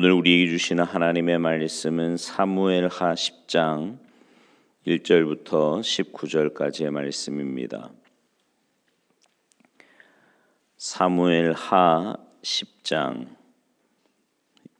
오늘 우리에게 주시는 하나님의 말씀은 사무엘하 10장 1절부터 19절까지의 말씀입니다. 사무엘하 10장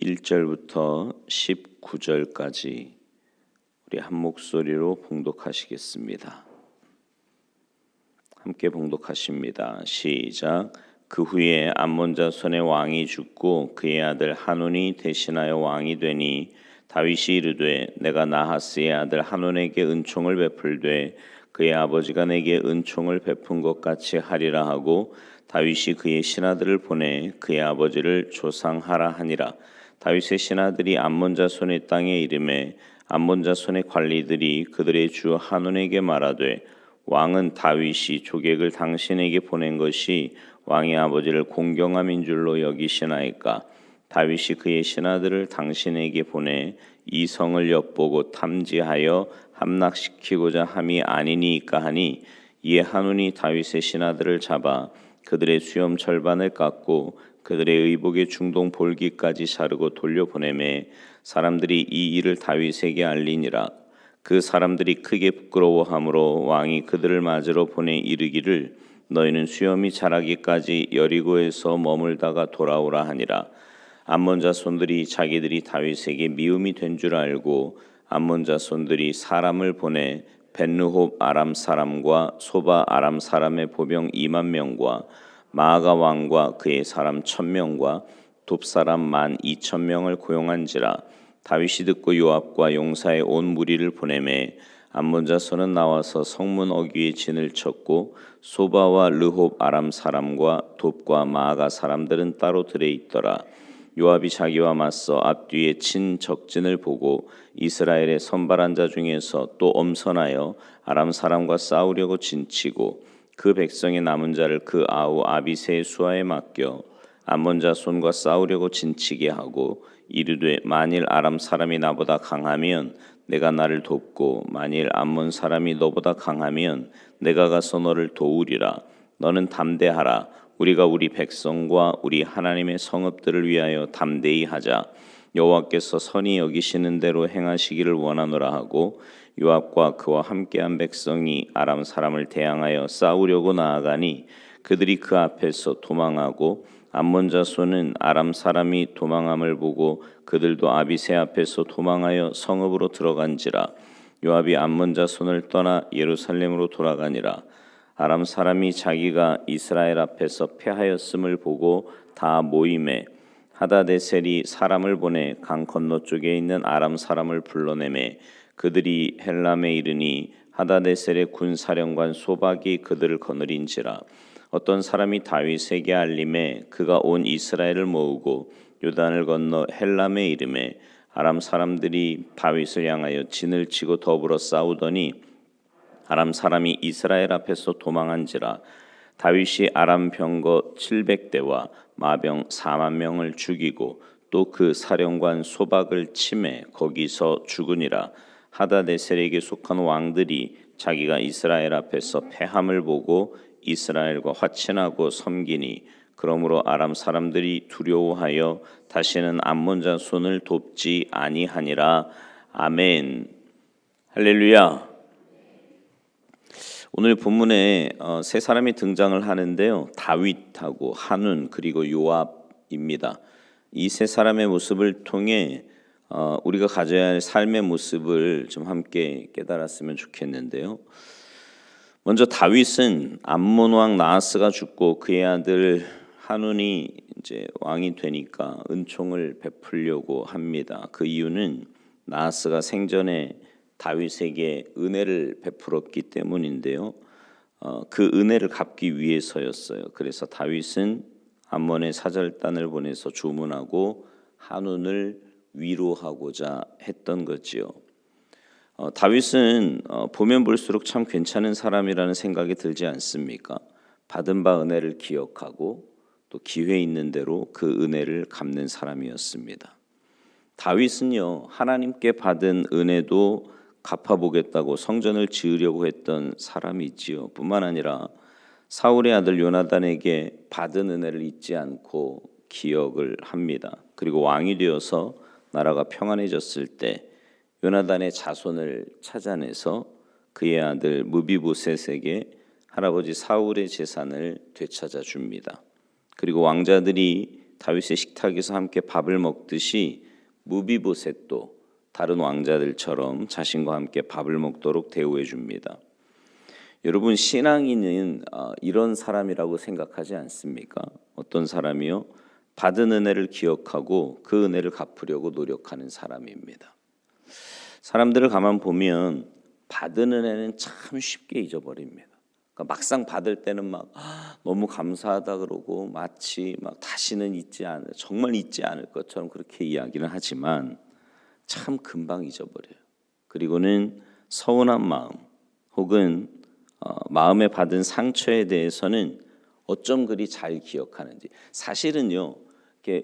1절부터 19절까지 우리 한 목소리로 봉독하시겠습니다. 함께 봉독하십니다. 시작. 그 후에 암몬 자손의 왕이 죽고 그의 아들 하논이 대신하여 왕이 되니 다윗이 이르되 내가 나하스의 아들 하논에게 은총을 베풀되 그의 아버지가 내게 은총을 베푼 것 같이 하리라 하고 다윗이 그의 신하들을 보내 그의 아버지를 조상하라 하니라. 다윗의 신하들이 암몬 자손의 땅에 이르매 암몬 자손의 관리들이 그들의 주 하논에게 말하되 왕은 다윗이 조객을 당신에게 보낸 것이 왕의 아버지를 공경함인 줄로 여기시나이까. 다윗이 그의 신하들을 당신에게 보내 이 성을 엿보고 탐지하여 함락시키고자 함이 아니니까 하니, 이에 하논이 다윗의 신하들을 잡아 그들의 수염 절반을 깎고 그들의 의복의 중동 볼기까지 자르고 돌려보내매 사람들이 이 일을 다윗에게 알리니라. 그 사람들이 크게 부끄러워하므로 왕이 그들을 맞으러 보내 이르기를 너희는 수염이 자라기까지 여리고에서 머물다가 돌아오라 하니라. 암몬 자손들이 자기들이 다윗에게 미움이 된 줄 알고 암몬 자손들이 사람을 보내 벳르홉 아람 사람과 소바 아람 사람의 보병 2만 명과 마아가 왕과 그의 사람 1,000명과 돕 사람 12,000명을 고용한지라. 다윗이 듣고 요압과 용사의 온 무리를 보내매 암몬 자손은 나와서 성문 어귀에 진을 쳤고 소바와 르홉 아람 사람과 돕과 마아가 사람들은 따로 들에 있더라. 요압이 자기와 맞서 앞뒤에 친 적진을 보고 이스라엘의 선발한 자 중에서 또 엄선하여 아람 사람과 싸우려고 진치고 그 백성의 남은 자를 그 아우 아비새의 수하에 맡겨 암몬 자손과 싸우려고 진치게 하고 이르되 만일 아람 사람이 나보다 강하면 내가 나를 돕고 만일 암몬 사람이 너보다 강하면 내가 가서 너를 도우리라. 너는 담대하라. 우리가 우리 백성과 우리 하나님의 성읍들을 위하여 담대히 하자. 여호와께서 선히 여기시는 대로 행하시기를 원하노라 하고 요압과 그와 함께한 백성이 아람 사람을 대항하여 싸우려고 나아가니 그들이 그 앞에서 도망하고 암몬 자손은 아람 사람이 도망함을 보고 그들도 아비새 앞에서 도망하여 성읍으로 들어간지라. 요압이 암몬 자손을 떠나 예루살렘으로 돌아가니라. 아람 사람이 자기가 이스라엘 앞에서 패하였음을 보고 다 모임에 하다데셀이 사람을 보내 강 건너 쪽에 있는 아람 사람을 불러내매 그들이 헬람에 이르니 하다데셀의 군 사령관 소박이 그들을 거느린지라. 어떤 사람이 다윗에게 알림에 그가 온 이스라엘을 모으고 요단을 건너 헬람에 이르매 아람 사람들이 다윗을 향하여 진을 치고 더불어 싸우더니 아람 사람이 이스라엘 앞에서 도망한지라. 다윗이 아람 병거 700대와 마병 4만 명을 죽이고 또 그 사령관 소박을 치매 거기서 죽으니라. 하다데셀에게 속한 왕들이 자기가 이스라엘 앞에서 패함을 보고 이스라엘과 화친하고 섬기니 그러므로 아람 사람들이 두려워하여 다시는 암몬 자손을 돕지 아니하니라. 아멘. 할렐루야. 오늘 본문에 세 사람이 등장을 하는데요. 다윗하고 하논 그리고 요압입니다. 이 세 사람의 모습을 통해 우리가 가져야 할 삶의 모습을 좀 함께 깨달았으면 좋겠는데요. 먼저 다윗은 암몬 왕 나하스가 죽고 그의 아들 하논이 이제 왕이 되니까 은총을 베풀려고 합니다. 그 이유는 나하스가 생전에 다윗에게 은혜를 베풀었기 때문인데요. 그 은혜를 갚기 위해서였어요. 그래서 다윗은 암몬의 사절단을 보내서 조문하고 하논을 위로하고자 했던 거지요. 다윗은 보면 볼수록 참 괜찮은 사람이라는 생각이 들지 않습니까? 받은 바 은혜를 기억하고 또 기회 있는 대로 그 은혜를 갚는 사람이었습니다. 다윗은요, 하나님께 받은 은혜도 갚아보겠다고 성전을 지으려고 했던 사람이지요. 뿐만 아니라 사울의 아들 요나단에게 받은 은혜를 잊지 않고 기억을 합니다. 그리고 왕이 되어서 나라가 평안해졌을 때 요나단의 자손을 찾아내서 그의 아들 무비보셋에게 할아버지 사울의 재산을 되찾아 줍니다. 그리고 왕자들이 다윗의 식탁에서 함께 밥을 먹듯이 무비보셋도 다른 왕자들처럼 자신과 함께 밥을 먹도록 대우해 줍니다. 여러분, 신앙인은 이런 사람이라고 생각하지 않습니까? 어떤 사람이요? 받은 은혜를 기억하고 그 은혜를 갚으려고 노력하는 사람입니다. 사람들을 가만 보면 받은 은혜는 참 쉽게 잊어버립니다. 그러니까 막상 받을 때는 막 너무 감사하다 그러고 마치 막 다시는 정말 잊지 않을 것처럼 그렇게 이야기는 하지만 참 금방 잊어버려요. 그리고는 서운한 마음 혹은 마음에 받은 상처에 대해서는 어쩜 그리 잘 기억하는지. 사실은요, 이렇게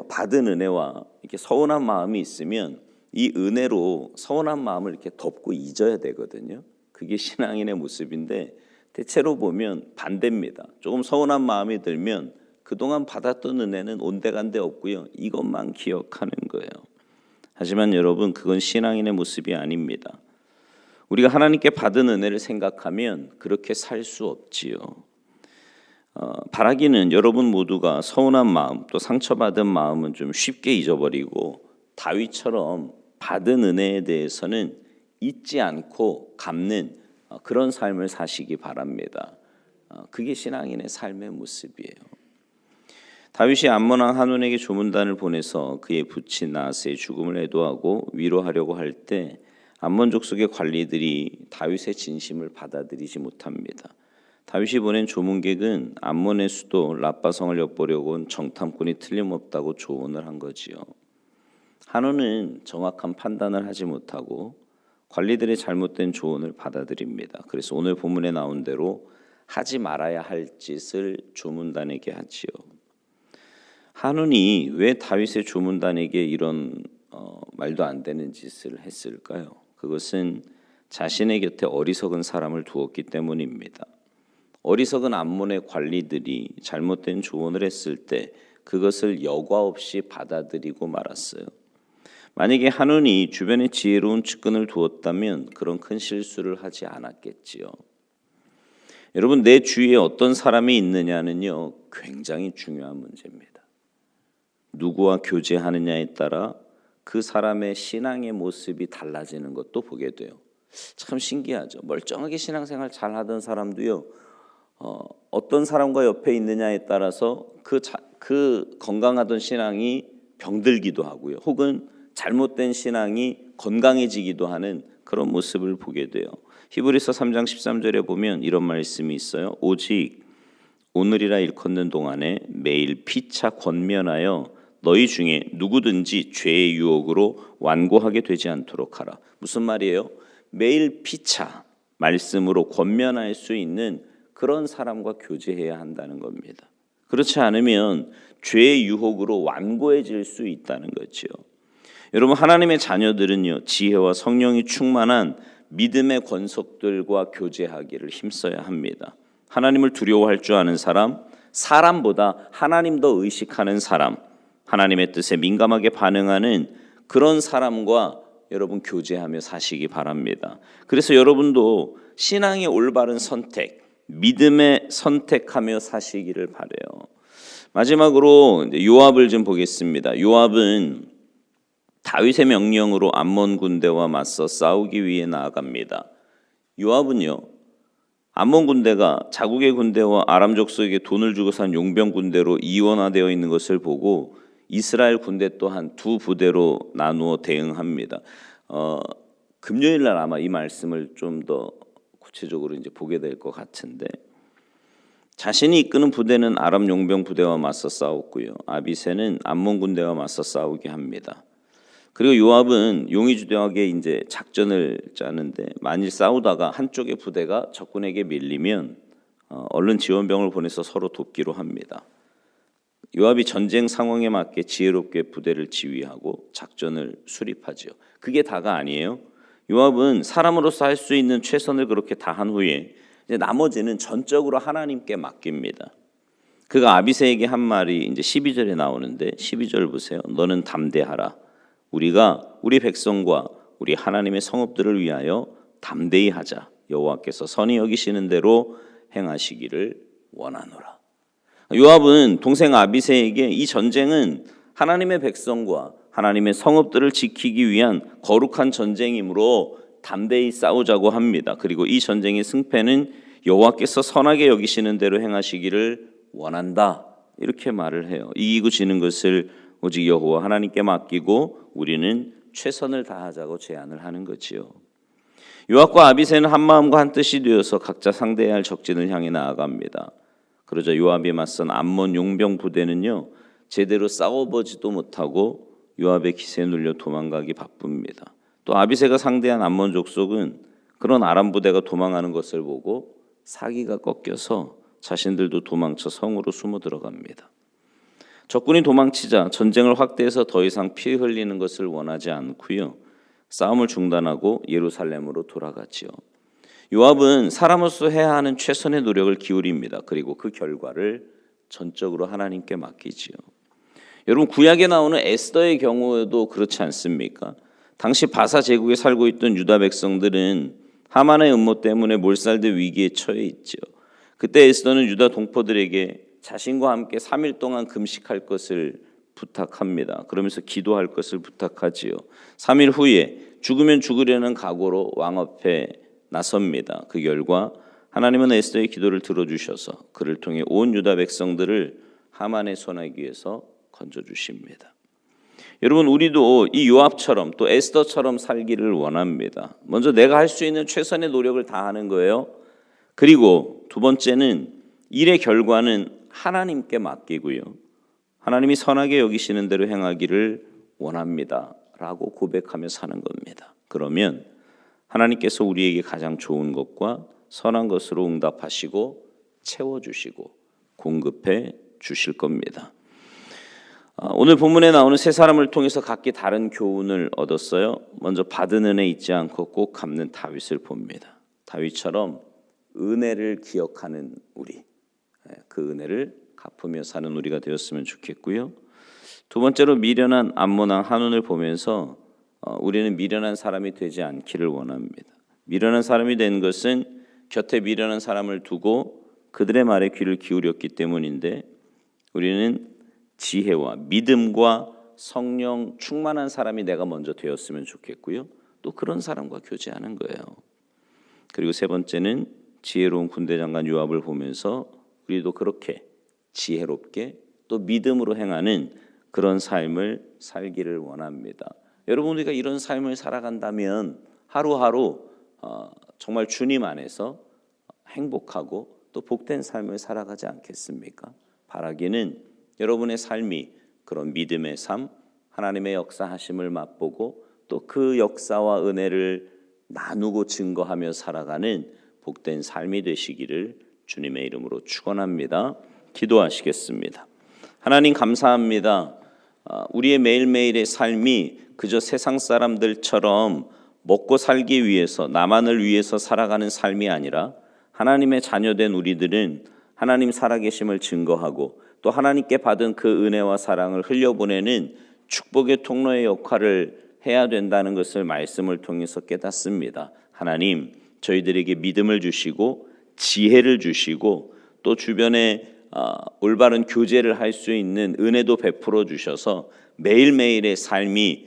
받은 은혜와 이렇게 서운한 마음이 있으면 이 은혜로 서운한 마음을 이렇게 덮고 잊어야 되거든요. 그게 신앙인의 모습인데 대체로 보면 반대입니다. 조금 서운한 마음이 들면 그동안 받았던 은혜는 온데간데 없고요. 이것만 기억하는 거예요. 하지만 여러분, 그건 신앙인의 모습이 아닙니다. 우리가 하나님께 받은 은혜를 생각하면 그렇게 살 수 없지요. 바라기는 여러분 모두가 서운한 마음 또 상처받은 마음은 좀 쉽게 잊어버리고 다윗처럼 받은 은혜에 대해서는 잊지 않고 갚는 그런 삶을 사시기 바랍니다. 그게 신앙인의 삶의 모습이에요. 다윗이 암몬 왕 한온에게 조문단을 보내서 그의 부친 나하스의 죽음을 애도하고 위로하려고 할 때 암몬 족속의 관리들이 다윗의 진심을 받아들이지 못합니다. 다윗이 보낸 조문객은 암몬의 수도 라빠성을 엿보려고 온 정탐꾼이 틀림없다고 조언을 한 거지요. 한온은 정확한 판단을 하지 못하고 관리들의 잘못된 조언을 받아들입니다. 그래서 오늘 본문에 나온 대로 하지 말아야 할 짓을 조문단에게 하지요. 한온이 왜 다윗의 조문단에게 이런 말도 안 되는 짓을 했을까요? 그것은 자신의 곁에 어리석은 사람을 두었기 때문입니다. 어리석은 암몬의 관리들이 잘못된 조언을 했을 때 그것을 여과 없이 받아들이고 말았어요. 만약에 한온이 주변에 지혜로운 측근을 두었다면 그런 큰 실수를 하지 않았겠지요. 여러분, 내 주위에 어떤 사람이 있느냐는요, 굉장히 중요한 문제입니다. 누구와 교제하느냐에 따라 그 사람의 신앙의 모습이 달라지는 것도 보게 돼요. 참 신기하죠. 멀쩡하게 신앙생활 잘하던 사람도요, 어떤 사람과 옆에 있느냐에 따라서 그 건강하던 신앙이 병들기도 하고요. 혹은 잘못된 신앙이 건강해지기도 하는 그런 모습을 보게 돼요. 히브리서 3장 13절에 보면 이런 말씀이 있어요. 오직 오늘이라 일컫는 동안에 매일 피차 권면하여 너희 중에 누구든지 죄의 유혹으로 완고하게 되지 않도록 하라. 무슨 말이에요? 매일 피차 말씀으로 권면할 수 있는 그런 사람과 교제해야 한다는 겁니다. 그렇지 않으면 죄의 유혹으로 완고해질 수 있다는 거죠. 여러분, 하나님의 자녀들은요, 지혜와 성령이 충만한 믿음의 권속들과 교제하기를 힘써야 합니다. 하나님을 두려워할 줄 아는 사람, 사람보다 하나님 더 의식하는 사람, 하나님의 뜻에 민감하게 반응하는 그런 사람과 여러분 교제하며 사시기 바랍니다. 그래서 여러분도 신앙의 올바른 선택, 믿음의 선택하며 사시기를 바라요. 마지막으로 요압을 좀 보겠습니다. 요압은 다윗의 명령으로 암몬 군대와 맞서 싸우기 위해 나아갑니다. 요압은요, 암몬 군대가 자국의 군대와 아람 족속에게 돈을 주고 산 용병 군대로 이원화되어 있는 것을 보고 이스라엘 군대 또한 두 부대로 나누어 대응합니다. 금요일 날 아마 이 말씀을 좀 더 구체적으로 이제 보게 될 것 같은데, 자신이 이끄는 부대는 아람 용병 부대와 맞서 싸웠고요, 아비새는 암몬 군대와 맞서 싸우게 합니다. 그리고 요압은 용의주대하게 이제 작전을 짜는데, 만일 싸우다가 한쪽의 부대가 적군에게 밀리면 얼른 지원병을 보내서 서로 돕기로 합니다. 요압이 전쟁 상황에 맞게 지혜롭게 부대를 지휘하고 작전을 수립하죠. 그게 다가 아니에요. 요압은 사람으로서 할 수 있는 최선을 그렇게 다한 후에 이제 나머지는 전적으로 하나님께 맡깁니다. 그가 아비새에게 한 말이 이제 12절에 나오는데 12절 보세요. 너는 담대하라. 우리가 우리 백성과 우리 하나님의 성읍들을 위하여 담대히 하자. 여호와께서 선히 여기시는 대로 행하시기를 원하노라. 요압은 동생 아비새에게 이 전쟁은 하나님의 백성과 하나님의 성읍들을 지키기 위한 거룩한 전쟁이므로 담대히 싸우자고 합니다. 그리고 이 전쟁의 승패는 여호와께서 선하게 여기시는 대로 행하시기를 원한다. 이렇게 말을 해요. 이기고 지는 것을 오직 여호와 하나님께 맡기고 우리는 최선을 다하자고 제안을 하는 거지요. 요압과 아비새는 한 마음과 한 뜻이 되어서 각자 상대해야 할 적진을 향해 나아갑니다. 그러자 요압이 맞선 암몬 용병 부대는요, 제대로 싸워보지도 못하고 요압의 기세에 눌려 도망가기 바쁩니다. 또 아비새가 상대한 암몬 족속은 그런 아람 부대가 도망하는 것을 보고 사기가 꺾여서 자신들도 도망쳐 성으로 숨어 들어갑니다. 적군이 도망치자 전쟁을 확대해서 더 이상 피 흘리는 것을 원하지 않고요, 싸움을 중단하고 예루살렘으로 돌아갔지요. 요압은 사람으로서 해야 하는 최선의 노력을 기울입니다. 그리고 그 결과를 전적으로 하나님께 맡기지요. 여러분, 구약에 나오는 에스더의 경우에도 그렇지 않습니까? 당시 바사 제국에 살고 있던 유다 백성들은 하만의 음모 때문에 몰살될 위기에 처해 있죠. 그때 에스더는 유다 동포들에게 자신과 함께 3일 동안 금식할 것을 부탁합니다. 그러면서 기도할 것을 부탁하지요. 3일 후에 죽으면 죽으려는 각오로 왕 앞에 나섭니다. 그 결과 하나님은 에스더의 기도를 들어주셔서 그를 통해 온 유다 백성들을 하만의 손아귀에서 건져주십니다. 여러분, 우리도 이 요압처럼 또 에스더처럼 살기를 원합니다. 먼저 내가 할 수 있는 최선의 노력을 다하는 거예요. 그리고 두 번째는 일의 결과는 하나님께 맡기고요, 하나님이 선하게 여기시는 대로 행하기를 원합니다 라고 고백하며 사는 겁니다. 그러면 하나님께서 우리에게 가장 좋은 것과 선한 것으로 응답하시고 채워주시고 공급해 주실 겁니다. 오늘 본문에 나오는 세 사람을 통해서 각기 다른 교훈을 얻었어요. 먼저 받은 은혜 잊지 않고 꼭 갚는 다윗을 봅니다. 다윗처럼 은혜를 기억하는 우리, 그 은혜를 갚으며 사는 우리가 되었으면 좋겠고요. 두 번째로 미련한 암몬 왕 한온을 보면서 우리는 미련한 사람이 되지 않기를 원합니다. 미련한 사람이 된 것은 곁에 미련한 사람을 두고 그들의 말에 귀를 기울였기 때문인데, 우리는 지혜와 믿음과 성령 충만한 사람이 내가 먼저 되었으면 좋겠고요, 또 그런 사람과 교제하는 거예요. 그리고 세 번째는 지혜로운 군대 장관 요압을 보면서 우리도 그렇게 지혜롭게 또 믿음으로 행하는 그런 삶을 살기를 원합니다. 여러분, 우리가 이런 삶을 살아간다면 하루하루 정말 주님 안에서 행복하고 또 복된 삶을 살아가지 않겠습니까? 바라기는 여러분의 삶이 그런 믿음의 삶, 하나님의 역사하심을 맛보고 또 그 역사와 은혜를 나누고 증거하며 살아가는 복된 삶이 되시기를 주님의 이름으로 축원합니다. 기도하시겠습니다. 하나님, 감사합니다. 우리의 매일매일의 삶이 그저 세상 사람들처럼 먹고 살기 위해서, 나만을 위해서 살아가는 삶이 아니라 하나님의 자녀된 우리들은 하나님 살아계심을 증거하고 또 하나님께 받은 그 은혜와 사랑을 흘려보내는 축복의 통로의 역할을 해야 된다는 것을 말씀을 통해서 깨닫습니다. 하나님, 저희들에게 믿음을 주시고 지혜를 주시고 또 주변에 올바른 교제를 할 수 있는 은혜도 베풀어 주셔서 매일매일의 삶이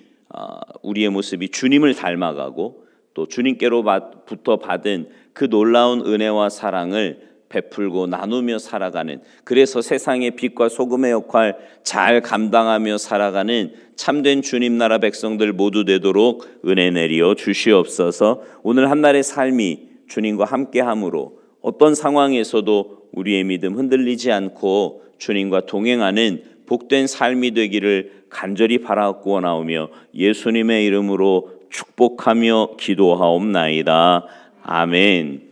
우리의 모습이 주님을 닮아가고 또 주님께로부터 받은 그 놀라운 은혜와 사랑을 베풀고 나누며 살아가는, 그래서 세상의 빛과 소금의 역할 잘 감당하며 살아가는 참된 주님 나라 백성들 모두 되도록 은혜 내리어 주시옵소서. 오늘 한날의 삶이 주님과 함께함으로 어떤 상황에서도 우리의 믿음 흔들리지 않고 주님과 동행하는 복된 삶이 되기를 간절히 바라옵나오며 예수님의 이름으로 축복하며 기도하옵나이다. 아멘.